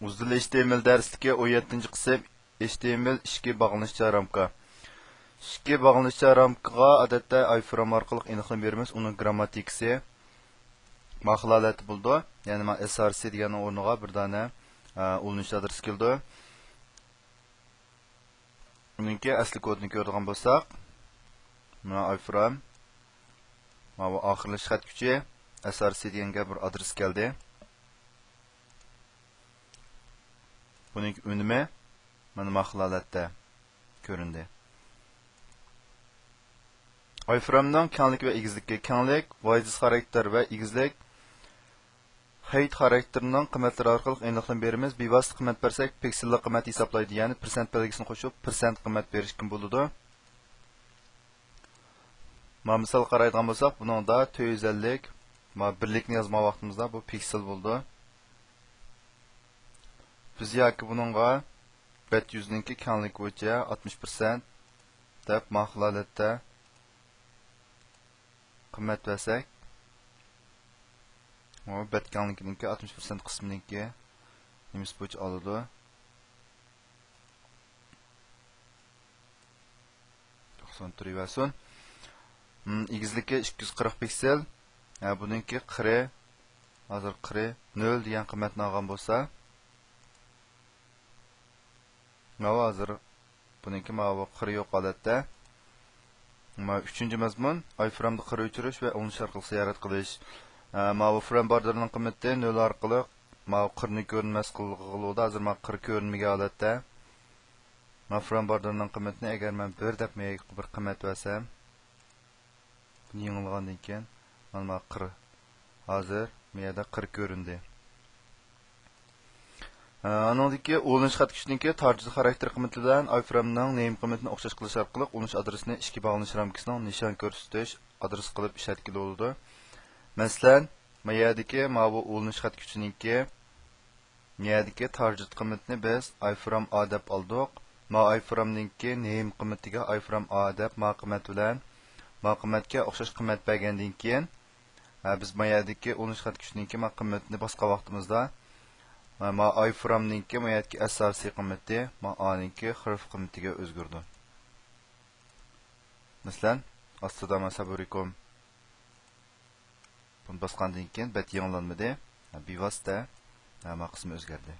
Uzun HTML dersligi 17 qism HTML 2 bağlanışçı ramka. 2 bağlanışçı ramkaga odatda iframe orqali aniqlab beramiz. Uning grammatikasi maqlalat bo'ldi. Ya'ni men src degan o'rniga bir dona ulanish adresi keldi. Uningki asli kodini ko'radigan bo'lsak, mana iframe mana oxirlash xat kuchi src deganga bir adres keldi. Buning unumi mana maqlalatda ko'rindi. iframening kenglik va egizligi kenglik, voidiz xarakter va egizlik height xarakterining qiymatlari orqali aniqlab beramiz. Bevosita qiymat bersak, piksellik qiymat hisoblaydi. Ya'ni % belgisini qo'shib, % qiymat berish kim bo'ladi? Mana misol qaraydigan bo'lsak, buningda 450 mana birlikni yozma vaqtimizda bu piksel bo'ldi. Biz yoki buningga bet yuziningki kenglik bo'yicha 60% deb maqlalatda qiymat versak, o bet kenglikninki 60% qisminiki nimiz bo'yicha oladi. Versin. Egizligi 240 piksel. Buningki 40 hozir 40 0 degan qiymatni olgan bo'lsa, mana hozir buningki mana 40 yo'q holatda. Mana 3-mazmun iframe'ni 40 o'chirish va uni orqali ziyorat qilish. Mana frame borderining qiymati 0 orqali mana 40 ni ko'rinmas qilg'ildi. Hozir mana 40 ko'rinmagan holatda. Mana frame borderining qiymatini agar men 1 deb bir qiymat versam, buni yengilgandan keyin mana 40. Hozir meyada 40 ko'rindi. Anodagi ulanish xat kuchiniki tarjih xarakter qiymati bilan iframe'ning name qiymatini o'xshash qilish orqali ulanish adresini ishga bog'lanish ramkasining nishon ko'rsatish adres qilib ishlatkili bo'ladi. Masalan, meyadagi mana bu ulanish xat kuchiniki meyadagi tarjih qiymatini biz iframe a deb oldik. Ma iframe'ninki name qiymatiga iframe a deb ma qiymat bilan ma qiymatga o'xshash qiymat bergandan keyin biz mayadagi ulanish xat kuchiniki ma qiymatini boshqa vaqtimizda ma iframe'ninki mayadagi asosiy qiymati ma a-ninki harf qiymatiga o'zgardi. Masalan, Assalomu alaykum. Buni bosgandan keyin bet yangilanmadi. Bevosita ma qismi o'zgardi.